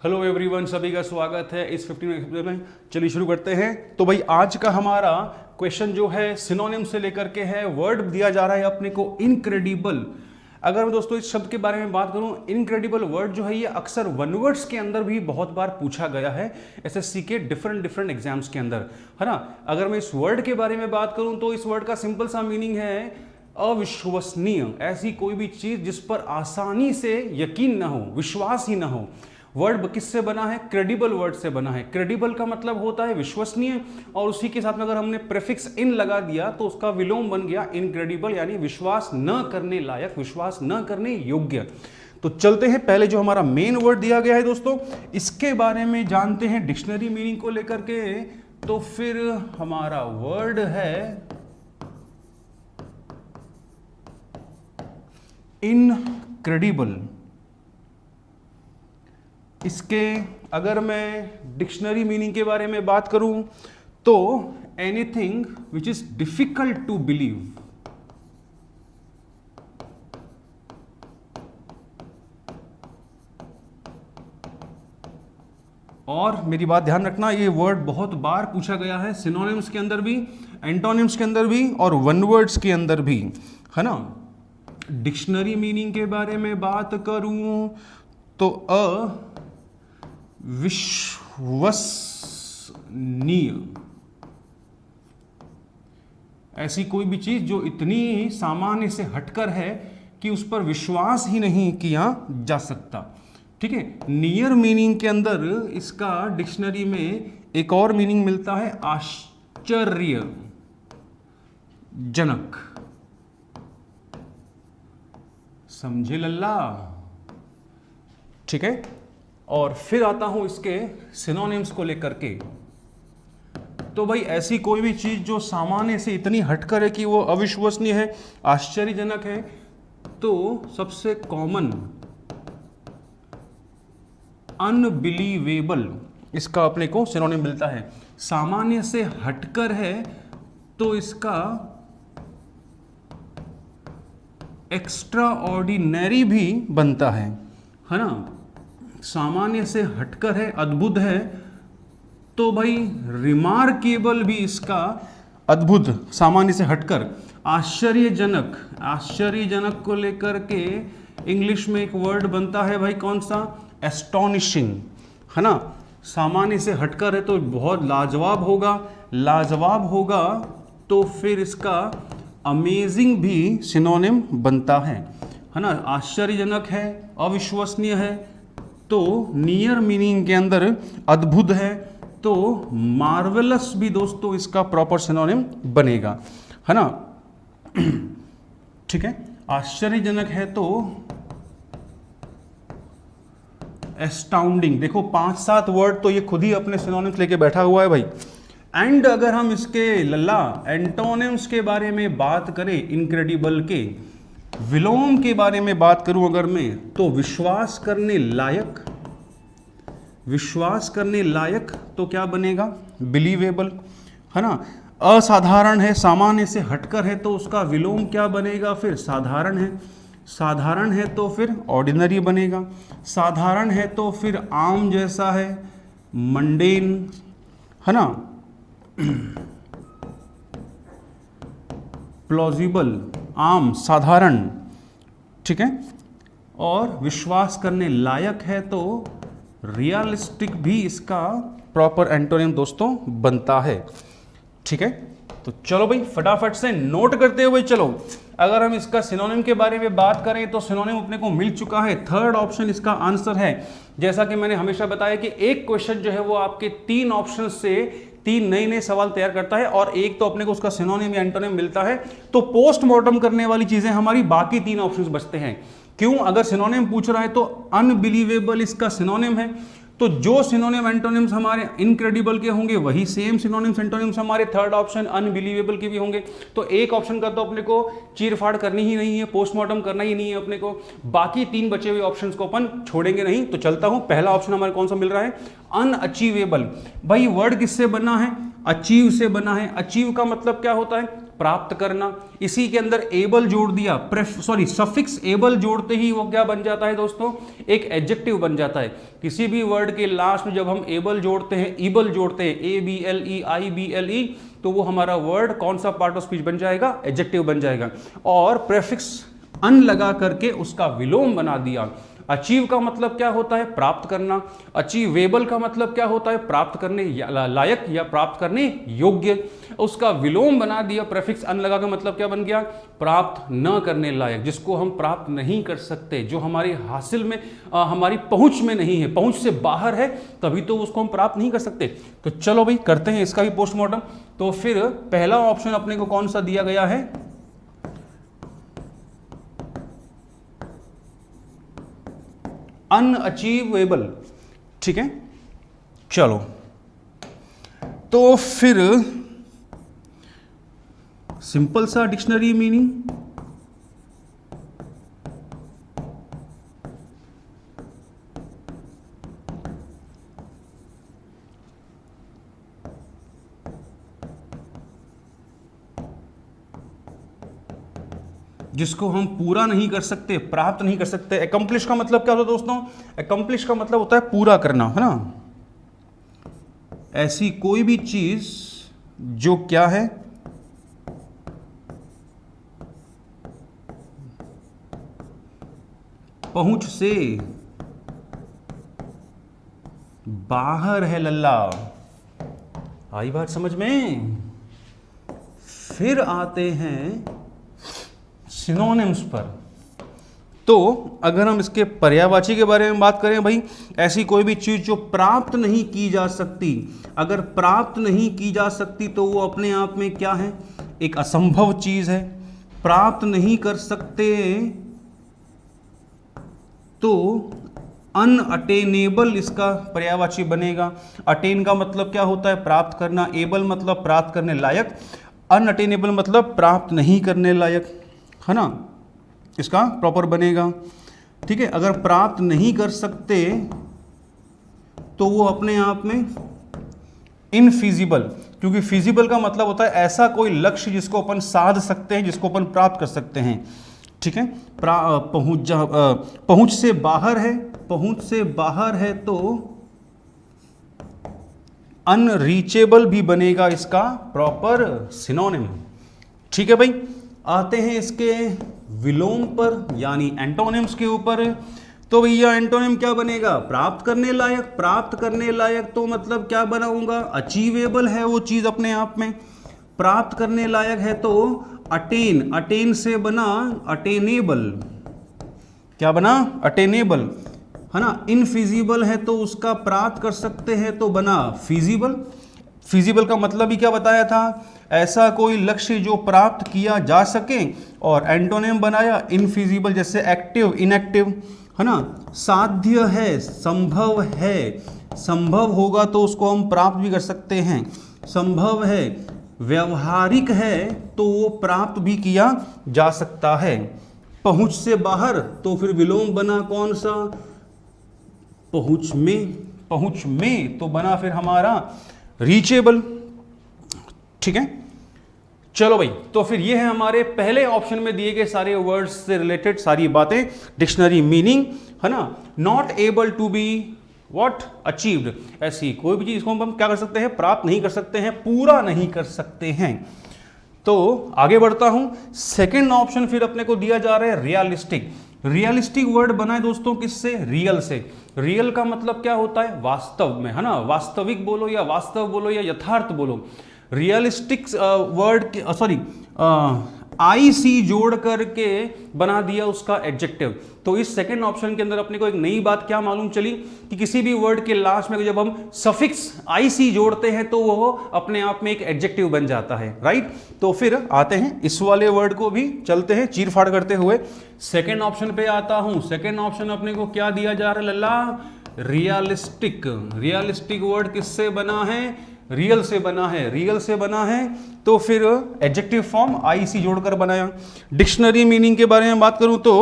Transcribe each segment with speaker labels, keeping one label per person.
Speaker 1: Hello everyone, सभी का स्वागत है इस 15 एपिसोड में। चलिए शुरू करते हैं। तो भाई आज का हमारा क्वेश्चन जो है सिनोनिम से लेकर के है। वर्ड दिया जा रहा है अपने को इनक्रेडिबल। अगर मैं दोस्तों इस शब्द के बारे में बात करूं, इनक्रेडिबल वर्ड जो है ये अक्सर वन वर्ड्स के अंदर भी बहुत बार पूछा गया है एसएससी के डिफरेंट एग्जाम्स के अंदर, है ना। अगर मैं इस वर्ड के बारे में बात करूं तो इस वर्ड का सिंपल सा मीनिंग है अविश्वसनीय। ऐसी कोई भी चीज जिस पर आसानी से यकीन ना हो, विश्वास ही ना हो। वर्ड किससे बना है? क्रेडिबल वर्ड से बना है। क्रेडिबल का मतलब होता है विश्वसनीय, और उसी के साथ में अगर हमने प्रेफिक्स इन लगा दिया तो उसका विलोम बन गया इनक्रेडिबल, यानी विश्वास न करने लायक, विश्वास न करने योग्य। तो चलते हैं, पहले जो हमारा मेन वर्ड दिया गया है दोस्तों, इसके बारे में जानते हैं डिक्शनरी मीनिंग को लेकर के। तो फिर हमारा वर्ड है इनक्रेडिबल। इसके अगर मैं डिक्शनरी मीनिंग के बारे में बात करूं तो anything which is difficult to believe. और मेरी बात ध्यान रखना, ये वर्ड बहुत बार पूछा गया है सिनोनिम्स के अंदर भी, एंटोनिम्स के अंदर भी और वन वर्ड्स के अंदर भी, है ना। डिक्शनरी मीनिंग के बारे में बात करूं तो विश्वसनीय, ऐसी कोई भी चीज जो इतनी सामान्य से हटकर है कि उस पर विश्वास ही नहीं किया जा सकता। ठीक है। नियर मीनिंग के अंदर इसका डिक्शनरी में एक और मीनिंग मिलता है आश्चर्यजनक। समझे लल्ला? ठीक है। और फिर आता हूं इसके सिनोनिम्स को लेकर के। तो भाई ऐसी कोई भी चीज जो सामान्य से इतनी हटकर है कि वो अविश्वसनीय है, आश्चर्यजनक है, तो सबसे कॉमन अनबिलीवेबल इसका अपने को सिनोनिम मिलता है। सामान्य से हटकर है तो इसका एक्स्ट्रा ऑर्डिनरी भी बनता है ना। सामान्य से हटकर है, अद्भुत है, तो भाई रिमार्केबल भी इसका अद्भुत, सामान्य से हटकर। आश्चर्यजनक, आश्चर्यजनक को लेकर के इंग्लिश में एक वर्ड बनता है भाई, कौन सा? एस्टोनिशिंग, है ना। सामान्य से हटकर है तो बहुत लाजवाब होगा, लाजवाब होगा तो फिर इसका अमेजिंग भी सिनोनिम बनता है ना। आश्चर्यजनक है, अविश्वसनीय है, तो नियर मीनिंग के अंदर अद्भुत है, तो मार्वेलस भी दोस्तों इसका प्रॉपर सिनोनिम बनेगा, है ना। ठीक है। आश्चर्यजनक है तो एस्टाउंडिंग। देखो 5-7 वर्ड तो ये खुद ही अपने सिनोनिम्स लेके बैठा हुआ है भाई। एंड अगर हम इसके लल्ला एंटोनिम्स के बारे में बात करें, इनक्रेडिबल के विलोम के बारे में बात करूं अगर मैं, तो विश्वास करने लायक, विश्वास करने लायक तो क्या बनेगा? बिलीवेबल, है ना। असाधारण है, सामान्य से हटकर है, तो उसका विलोम क्या बनेगा? फिर साधारण है। साधारण है तो फिर ऑर्डिनरी बनेगा। साधारण है तो फिर आम जैसा है, मंडेन, है ना। प्लॉजिबल, आम, साधारण, ठीक है। और विश्वास करने लायक है तो रियलिस्टिक भी इसका प्रॉपर एंटोनिम दोस्तों बनता है। ठीक है। तो चलो भाई फटाफट से नोट करते हुए चलो। अगर हम इसका सिनोनिम के बारे में बात करें तो सिनोनिम अपने को मिल चुका है, थर्ड ऑप्शन इसका आंसर है। जैसा कि मैंने हमेशा बताया कि एक क्वेश्चन जो है वो आपके 3 ऑप्शन से 3 नए सवाल तैयार करता है, और एक तो अपने को उसका सिनोनिम या एंटोनिम मिलता है। तो पोस्टमार्टम करने वाली चीजें हमारी बाकी 3 ऑप्शंस बचते हैं। क्यों? अगर सिनोनिम पूछ रहा है तो अनबिलीवेबल इसका सिनोनिम है, तो जो सिनोनिम एंटोनिम्स हमारे इनक्रेडिबल के होंगे वही सेम सिनोनिम्स एंटोनिम्स हमारे थर्ड ऑप्शन अनबिलीवेबल के भी होंगे। तो एक ऑप्शन का तो अपने को चीरफाड़ करनी ही नहीं है, पोस्टमार्टम करना ही नहीं है अपने को। बाकी 3 बचे हुए ऑप्शंस को अपन छोड़ेंगे नहीं। तो चलता हूं, पहला ऑप्शन हमारे कौन सा मिल रहा है? अनअचीवेबल। भाई वर्ड किससे बना है? अचीव से बना है। अचीव का मतलब क्या होता है? प्राप्त करना। इसी के अंदर एबल जोड़ दिया, सफिक्स एबल जोड़ते ही वो क्या बन जाता है दोस्तों, एक एडजेक्टिव बन जाता है। किसी भी वर्ड के लास्ट में जब हम एबल जोड़ते हैं, इबल जोड़ते हैं, ABLE, तो वो हमारा वर्ड कौन सा पार्ट ऑफ स्पीच बन जाएगा, एडजेक्टिव बन जाएगा। और प्रेफिक्स अन लगा करके उसका विलोम बना दिया। अचीव का मतलब क्या होता है, प्राप्त करना। अचीवेबल का मतलब क्या होता है, प्राप्त करने लायक या प्राप्त करने योग्य। उसका विलोम बना दिया, प्रेफिक्स अन लगा का मतलब क्या बन गया, प्राप्त न करने लायक, जिसको हम प्राप्त नहीं कर सकते, जो हमारी हासिल में हमारी पहुंच में नहीं है, पहुंच से बाहर है, तभी तो उसको हम प्राप्त नहीं कर सकते। तो चलो भाई करते हैं इसका भी पोस्टमार्टम। तो फिर पहला ऑप्शन अपने को कौन सा दिया गया है, अनअचीवेबल। ठीक है, चलो तो फिर सिंपल सा डिक्शनरी मीनिंग, जिसको हम पूरा नहीं कर सकते, प्राप्त नहीं कर सकते। एकम्प्लिश का मतलब क्या होता है दोस्तों, एकम्प्लिश का मतलब होता है पूरा करना, है ना। ऐसी कोई भी चीज जो क्या है, पहुंच से बाहर है लल्ला। आई बात समझ में। फिर आते हैं सिनोनिम्स पर। तो अगर हम इसके पर्यायवाची के बारे में बात करें भाई, ऐसी कोई भी चीज जो प्राप्त नहीं की जा सकती, अगर प्राप्त नहीं की जा सकती तो वो अपने आप में क्या है, एक असंभव चीज है। प्राप्त नहीं कर सकते तो अनअटेनेबल इसका पर्यायवाची बनेगा। अटेन का मतलब क्या होता है, प्राप्त करना। एबल मतलब प्राप्त करने लायक। अनअटेनेबल मतलब प्राप्त नहीं करने लायक, है ना, इसका प्रॉपर बनेगा। ठीक है, अगर प्राप्त नहीं कर सकते तो वो अपने आप में इनफिजिबल, क्योंकि फिजिबल का मतलब होता है ऐसा कोई लक्ष्य जिसको अपन साध सकते हैं, जिसको अपन प्राप्त कर सकते हैं। ठीक है, पहुंच से बाहर है, पहुंच से बाहर है तो अनरीचेबल भी बनेगा इसका प्रॉपर सिनोनिम। ठीक है भाई, आते हैं इसके विलोम पर यानी एंटोनिम्स के ऊपर। तो भैया एंटोनिम क्या बनेगा, प्राप्त करने लायक। प्राप्त करने लायक तो मतलब क्या बनाऊंगा, अचीवेबल है वो चीज अपने आप में। प्राप्त करने लायक है तो अटेन, अटेन से बना अटेनेबल। क्या बना, अटेनेबल, है ना। इनफिजिबल है तो उसका प्राप्त कर सकते हैं तो बना फिजिबल। फिजिबल का मतलब ही क्या बताया था, ऐसा कोई लक्ष्य जो प्राप्त किया जा सके। और एंटोनिम बनाया इनफिजिबल, जैसे एक्टिव, इनएक्टिव, है ना। साध्य है, संभव है, संभव होगा तो उसको हम प्राप्त भी कर सकते हैं, संभव है। व्यवहारिक है तो वो प्राप्त भी किया जा सकता है। पहुंच से बाहर तो फिर विलोम बना कौन सा, पहुंच में। पहुंच में तो बना फिर हमारा रीचेबल। ठीक है, चलो भाई, तो फिर ये है हमारे पहले ऑप्शन में दिए गए सारे वर्ड्स से रिलेटेड सारी बातें, डिक्शनरी मीनिंग, है ना। Not able to be what, achieved. ऐसी कोई भी चीज को हम क्या कर सकते हैं, प्राप्त नहीं कर सकते हैं, पूरा नहीं कर सकते हैं। तो आगे बढ़ता हूं, सेकंड ऑप्शन फिर अपने को दिया जा रहा है रियलिस्टिक। रियलिस्टिक वर्ड बना है दोस्तों किससे, रियल से। रियल का मतलब क्या होता है, वास्तव में, है ना। वास्तविक बोलो या वास्तव बोलो या यथार्थ बोलो। रियलिस्टिक वर्ड सॉरी IC जोड़ करके बना दिया उसका एडजेक्टिव। तो इस सेकंड ऑप्शन के अंदर अपने को एक नई बात क्या मालूम चली कि किसी भी वर्ड के लास्ट में जब हम सफिक्स IC जोड़ते हैं तो वो अपने आप में एक एडजेक्टिव बन जाता है, राइट। तो फिर आते हैं इस वाले वर्ड को भी चलते हैं चीर फाड़ करते हुए, सेकंड ऑप्शन पे आता हूं। सेकंड ऑप्शन अपने को क्या दिया जा रहा है लल्ला, रियलिस्टिक। रियलिस्टिक वर्ड किससे बना है, रियल से बना है। रियल से बना है तो फिर एडजेक्टिव फॉर्म IC जोड़कर बनाया। डिक्शनरी मीनिंग के बारे में बात करूं तो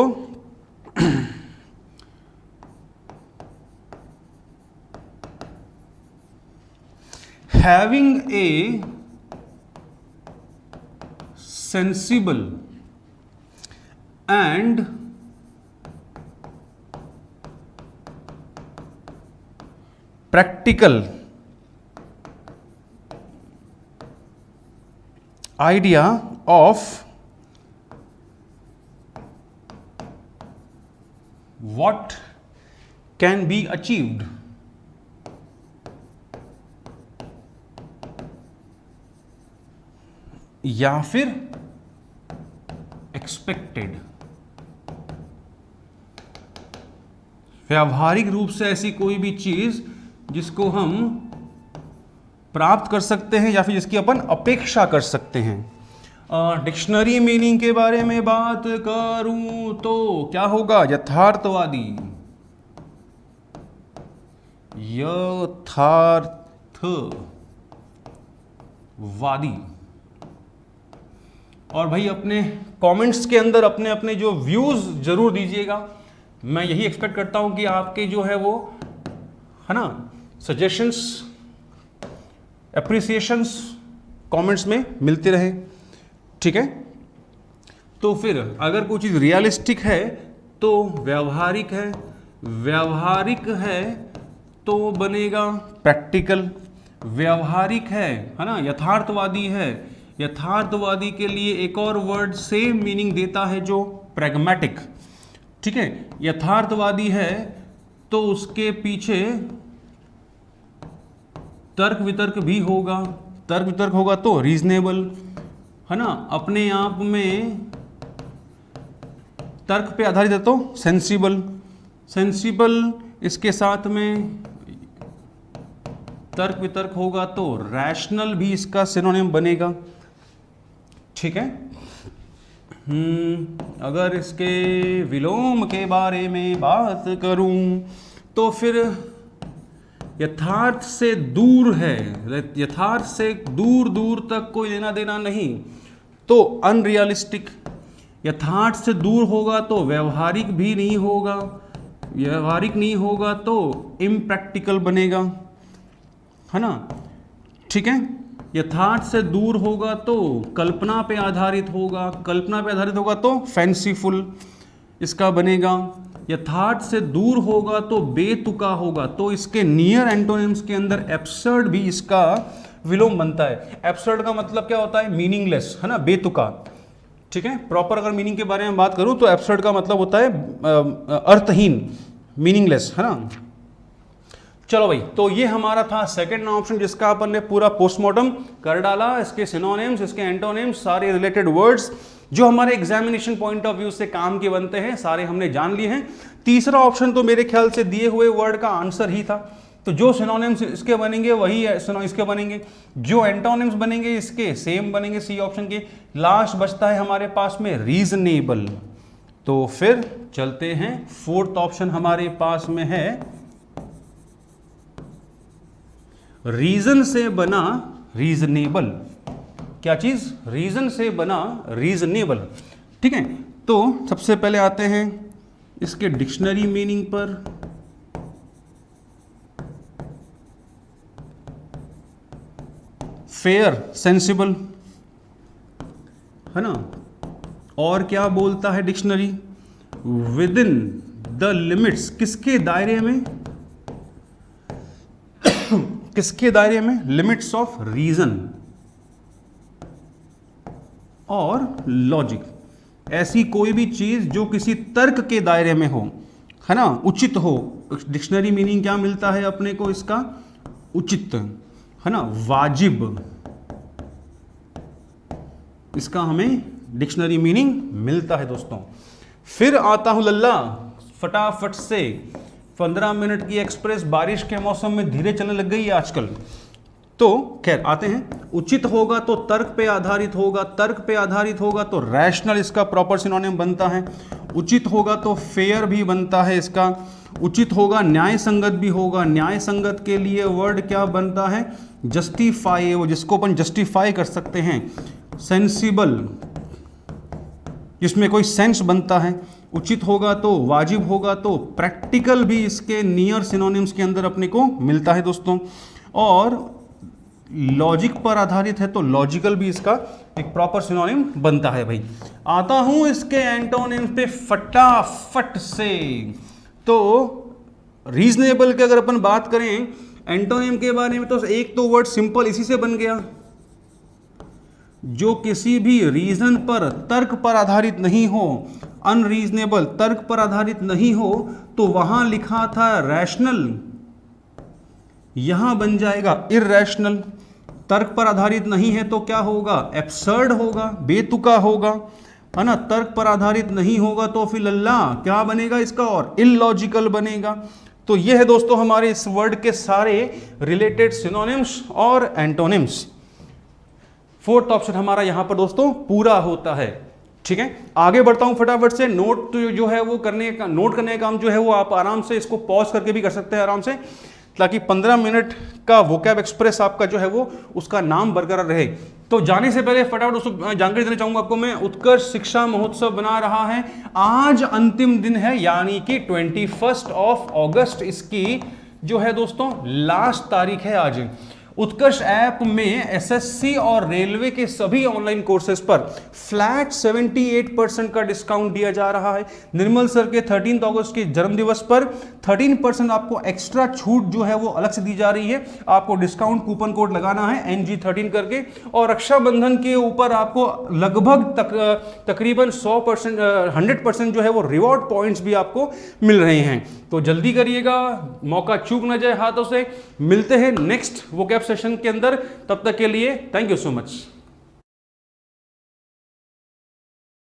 Speaker 1: having a sensible and practical idea of what can be achieved. या फिर एक्सपेक्टेड। व्यावहारिक रूप से ऐसी कोई भी चीज जिसको हम प्राप्त कर सकते हैं या फिर जिसकी अपन अपेक्षा कर सकते हैं। डिक्शनरी मीनिंग के बारे में बात करूं तो क्या होगा? यथार्थवादी, यथार्थवादी। और भाई अपने कमेंट्स के अंदर अपने अपने जो व्यूज जरूर दीजिएगा। मैं यही एक्सपेक्ट करता हूं कि आपके जो है वो है ना सजेशंस, एप्रिसिएशंस कमेंट्स में मिलते रहे, ठीक है। तो फिर अगर कोई चीज़ रियलिस्टिक है तो व्यावहारिक है, व्यावहारिक है तो बनेगा प्रैक्टिकल, व्यावहारिक है ना, यथार्थवादी है, यथार्थवादी के लिए एक और वर्ड सेम मीनिंग देता है जो प्रैग्मेटिक, ठीक है। यथार्थवादी है तो उसके पीछे तर्क वितर्क भी होगा, तर्क वितर्क होगा तो रीजनेबल, है ना, अपने आप में तर्क पे आधारित है तो सेंसिबल, सेंसिबल इसके साथ में तर्क वितर्क होगा तो रैशनल भी इसका सिनोनिम बनेगा, ठीक है। अगर इसके विलोम के बारे में बात करूं तो फिर यथार्थ से दूर है, यथार्थ से दूर दूर तक कोई लेना देना नहीं तो अनरियलिस्टिक, यथार्थ से दूर होगा तो व्यवहारिक भी नहीं होगा, व्यवहारिक नहीं होगा तो इम्प्रैक्टिकल बनेगा, है ना, ठीक है। यथार्थ से दूर होगा तो कल्पना पे आधारित होगा, कल्पना पे आधारित होगा तो फैंसीफुल इसका बनेगा। यथार्थ से दूर होगा तो बेतुका होगा, तो इसके नियर एंटोनिम्स के अंदर एब्सर्ड भी इसका विलोम बनता है। एब्सर्ड का मतलब क्या होता है? मीनिंगलेस, है ना, बेतुका, ठीक है। प्रॉपर अगर मीनिंग के बारे में बात करूं तो एब्सर्ड का मतलब होता है अर्थहीन, मीनिंगलेस, है ना। चलो भाई, तो ये हमारा था सेकंड ऑप्शन जिसका अपन ने पूरा पोस्टमार्टम कर डाला। इसके सिनोनिम्स, इसके एंटोनिम्स, सारे रिलेटेड वर्ड्स जो हमारे एग्जामिनेशन पॉइंट ऑफ व्यू से काम के बनते हैं सारे हमने जान लिए हैं। तीसरा ऑप्शन तो मेरे ख्याल से दिए हुए वर्ड का आंसर ही था, तो जो सिनोनिम्स इसके बनेंगे वही इसके बनेंगे, जो एंटोनिम्स बनेंगे इसके सेम बनेंगे सी ऑप्शन के। लास्ट बचता है हमारे पास में रीजनेबल, तो फिर चलते हैं फोर्थ ऑप्शन हमारे पास में है रीजन से बना रीजनेबल। क्या चीज? रीजन से बना रीजनेबल, ठीक है। तो सबसे पहले आते हैं इसके डिक्शनरी मीनिंग पर। फेयर, सेंसिबल, है ना। और क्या बोलता है dictionary? With in the limits, किसके दायरे में? किसके दायरे में? लिमिट्स ऑफ रीजन और लॉजिक। ऐसी कोई भी चीज जो किसी तर्क के दायरे में हो, है ना, उचित हो। डिक्शनरी मीनिंग क्या मिलता है अपने को इसका? उचित, है ना, वाजिब, इसका हमें डिक्शनरी मीनिंग मिलता है दोस्तों। फिर आता हूं लल्ला फटाफट से, 15 मिनट की एक्सप्रेस बारिश के मौसम में धीरे चलने लग गई है आजकल। तो खैर आते हैं। उचित होगा तो तर्क पे आधारित होगा, तर्क पे आधारित होगा तो रैशनल इसका प्रॉपर सिनोनिम बनता है। उचित होगा तो फेयर भी बनता है इसका। उचित होगा न्याय संगत भी होगा। न्याय संगत के लिए वर्ड क्या बनता है? जस्टिफाई, वो जिसको अपन जस्टिफाई कर सकते हैं। सेंसिबल, जिसमें कोई सेंस बनता है। उचित होगा तो वाजिब होगा तो प्रैक्टिकल भी इसके नियर सिनोनिम्स के अंदर अपने को मिलता है दोस्तों। और लॉजिक पर आधारित है तो लॉजिकल भी इसका एक प्रॉपर सिनोनिम बनता है भाई। आता हूं इसके एंटोनिम्स पे फटाफट से। तो रीजनेबल की अगर अपन बात करें एंटोनिम के बारे में, तो एक तो वर्ड सिंपल इसी से बन गया, जो किसी भी रीजन पर, तर्क पर आधारित नहीं हो, अनरीजनेबल, तर्क पर आधारित नहीं हो, तो वहां लिखा था रैशनल, यहां बन जाएगा इररैशनल। तर्क पर आधारित नहीं है तो क्या होगा, एब्सर्ड होगा, बेतुका होगा, है ना। तर्क पर आधारित नहीं होगा तो फिर अल्लाह क्या बनेगा इसका, और इलॉजिकल बनेगा। तो ये है दोस्तों हमारे इस वर्ड के सारे रिलेटेड सिनोनिम्स और एंटोनिम्स। फोर्थ ऑप्शन हमारा यहां पर दोस्तों पूरा होता है। ठीक है, आगे बढ़ता हूं फटाफट से। नोट जो है वो करने का, नोट करने का काम जो है वो आप आराम से इसको पॉज करके भी कर सकते हैं आराम से, ताकि 15 मिनट का वोकैब एक्सप्रेस आपका जो है वो उसका नाम बरकरार रहे। तो जाने से पहले फटाफट दोस्तों जानकारी देना चाहूंगा आपको मैं, उत्कर्ष शिक्षा महोत्सव बना रहा है। आज अंतिम दिन है, यानी कि 21 अगस्त इसकी जो है दोस्तों लास्ट तारीख है आज। उत्कर्ष ऐप में एसएससी और रेलवे के सभी ऑनलाइन कोर्सेज पर फ्लैट 78% का डिस्काउंट दिया जा रहा है। निर्मल सर के 13 अगस्त के जन्मदिवस पर 13% आपको एक्स्ट्रा छूट जो है वो अलग से दी जा रही है। आपको डिस्काउंट कूपन कोड लगाना है NG13 करके, और रक्षाबंधन के ऊपर आपको लगभग तकरीबन 100% जो है वो रिवॉर्ड पॉइंट्स भी आपको मिल रहे हैं। तो जल्दी करिएगा, मौका चूक ना जाए हाथों से। मिलते हैं नेक्स्ट वोकैब सेशन के अंदर, तब तक के लिए थैंक यू सो मच।